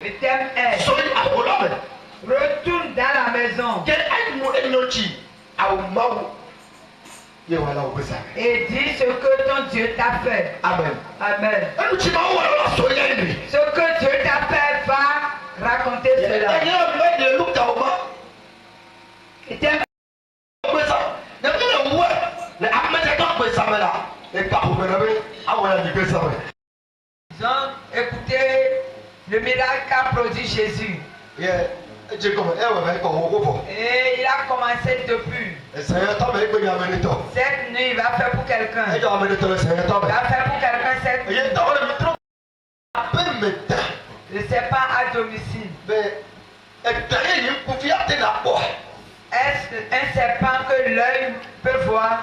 Le thème est retourne dans la maison. Et dis ce que ton Dieu t'a fait. Amen. Amen. Ce que Dieu t'a fait, va raconter cela. Ils ont écouté le miracle qu'a produit Jésus. Et il a commencé depuis. Cette nuit, il va faire pour quelqu'un. Il va faire pour quelqu'un cette nuit. Le serpent à domicile. Est-ce un serpent que l'œil peut voir?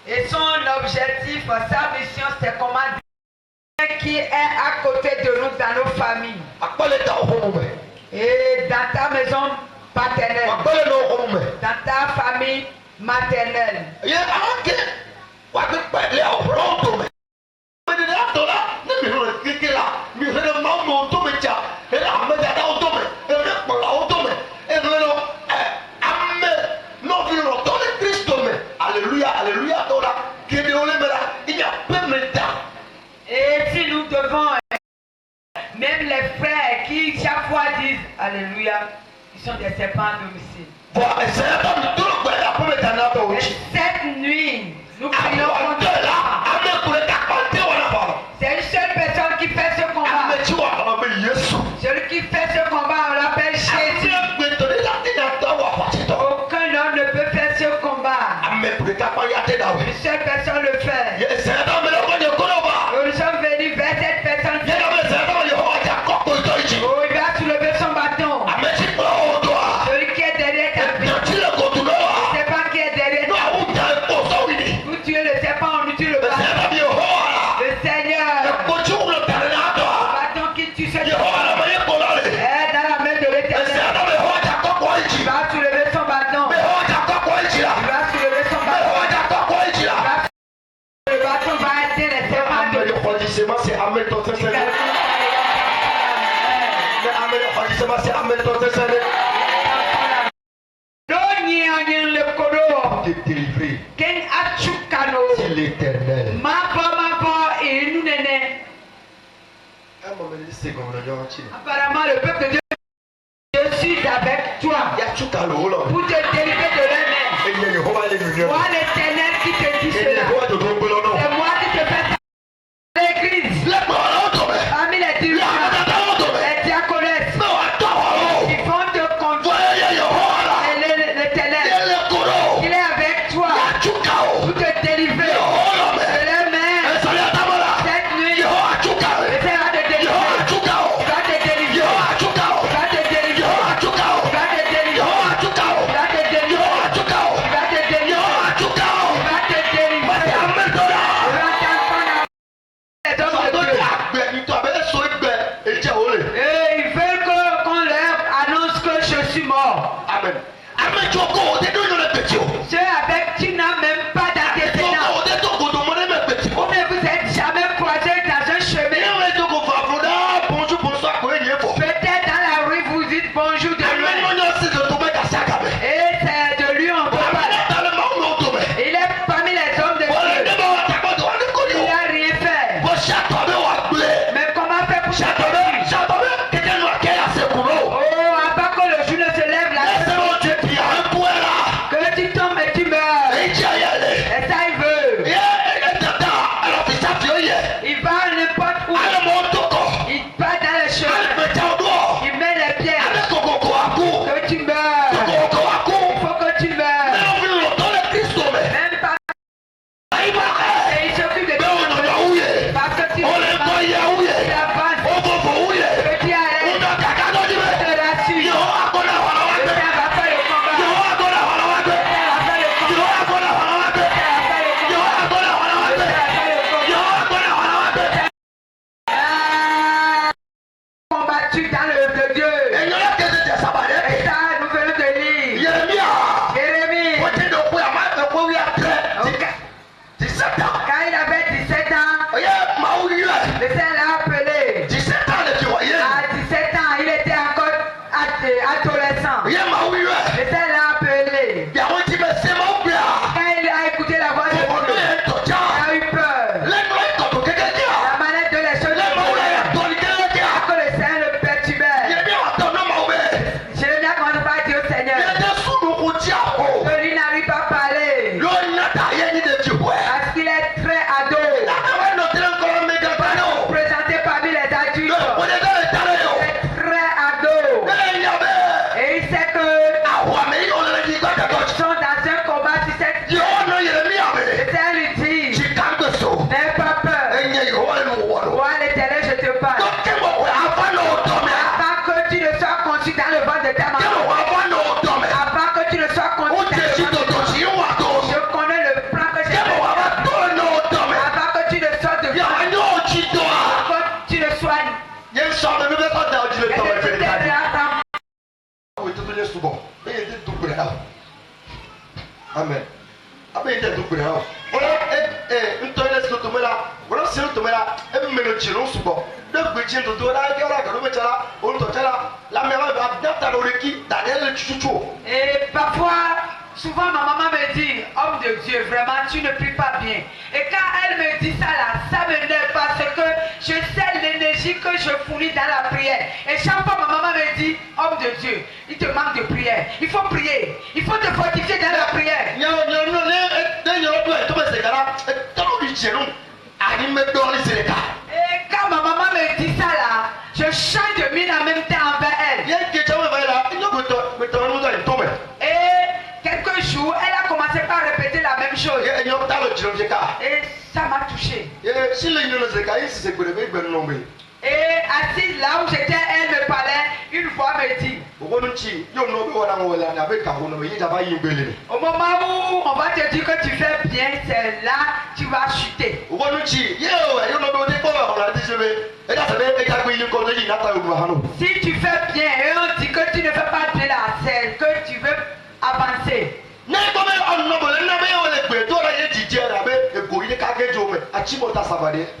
Et son objectif, sa mission, c'est comment qui est à côté de nous dans nos familles. Et dans ta maison paternelle. Dans ta famille maternelle. Et si nous devons, même les frères qui chaque fois disent Alléluia, ils sont des serpents à domicile. Et cette nuit, nous prions contre c'est une seule personne qui fait ce combat. Celui qui fait ce combat, on l'appelle Jésus. Aucun homme ne peut faire ce combat. Une seule personne le fait. Nous sommes venus vers cette personne. Oh, il va soulever son bâton. Celui qui est derrière ta vie. Le serpent qui est derrière ta vie. Vous tuez le serpent, on tue le bâton. Le Seigneur. Le bâton qui tue ce serpent est dans la main de l'Éternel. Il va soulever son bâton. Il va soulever son bâton. Le bâton va aider les serpents C'est l'Éternel. Apparemment, le peuple de Dieu, je suis avec toi pour te délivrer de leur main. Moi, l'Éternel qui te dit cela. C'est moi qui te fais ça. L'église, parmi les dirigeants, les diaconesses, ils vont te conduire. Et l'Éternel, il est avec toi pour te délivrer de leur main. Cette nuit, il va te délivrer. Il va te délivrer. il avait 17 ans, Oh yeah, Maouille. le Seigneur l'a appelé. 17 ans de Kiroyen. À 17 ans, il était encore adolescent. Oh yeah, Maouille. Le Seigneur l'a appelé. Bien, on dit, mais c'est mon père. Quand il a écouté la voix de Dieu, il a eu peur. La manette de les choses que le Seigneur le perturbait. Jérémie commence par dire au Seigneur que lui n'arrive pas à parler parce qu'il est très ado. Présenté parmi les adultes, il est très ado. Et il sait que sont dans un combat sur cette terre. Le Seigneur lui dit, n'aie pas peur. Roi l'Éternel, je te parle. Avant que tu ne sois conçu dans le ventre de ta maman, avant que tu ne sois conçu dans le ventre de ta maman, je connais le plan que j'ai fait. Avant que tu ne sois de avant que tu ne sois Amen. Amen. Voilà, c'est le tomela. Et me le tire, on se bat. Le budget de Dora, la mère va adapter à l'oreille, Daniel le chouchou. Et parfois, souvent ma maman me dit, homme de Dieu, vraiment tu ne pries pas bien. Et quand elle me dit ça là, ça m'énerve parce que je sais l'énergie que je fournis dans la prière. Et chaque fois ma maman me dit, homme de Dieu, il te manque de prière. Il faut prier. Il faut te fortifier dans la prière. Et quand ma maman me dit ça là, je change de mine en même temps envers elle. Et quelques jours, elle a commencé par répéter la même chose. Et ça m'a touché. Et assise là où j'étais, elle me parlait, une fois me dit, au moment où on va te dire que tu fais bien, c'est là tu vas chuter. Si tu fais bien et on dit que tu ne fais pas bien là, c'est que tu veux avancer.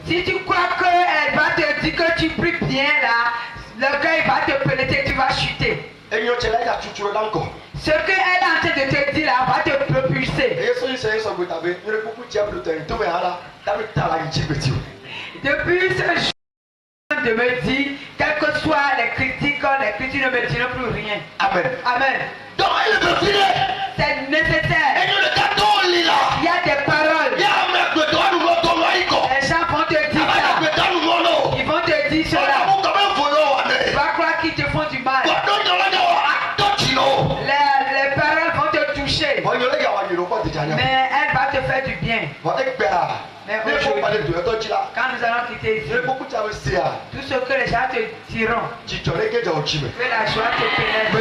Si tu crois qu'elle va te dire que tu pries bien là, le gars il va te pénétrer, tu vas chuter. Ce qu'elle est en train de te dire là va te propulser. Depuis ce jour de me dire, quelles que soient les critiques ne me diront plus rien. Amen. Amen. C'est nécessaire. Il y a des paroles. Les gens vont te dire ça. Ils vont te dire cela. Tu vas croire qu'ils te font du mal. Les paroles vont te toucher. Mais elle va te faire du bien. Mais aujourd'hui, quand nous allons quitter ici, tout ce que les gens te diront, que la joie te pénètre. Que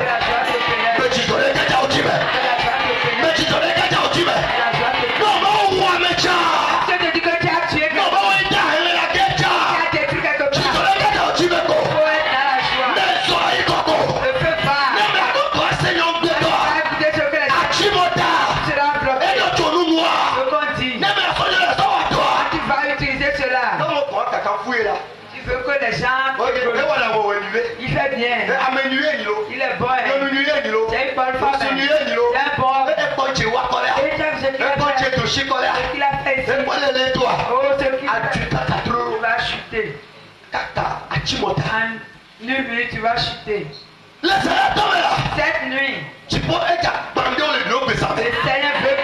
la joie te pénètre. Que la joie te pénètre. Que la joie te pénètre. Je te dis que tu as tué quelqu'un. Tu as détruit quelque part. Il faut être dans la joie. Ne fais pas. Tu vas écouter ce que les gens sera bloqué. Ce qu'on dit. Tu vas utiliser cela. Tu veux que les gens... Il fait bien. Il est bon. C'est une bonne femme. C'est un bon homme. Et j'aime ce qu'il a fait. Ce qu'il a fait ici. Oh, ce qu'il a fait. Tu vas chuter. En une minute, tu vas chuter. Cette nuit, le Seigneur veut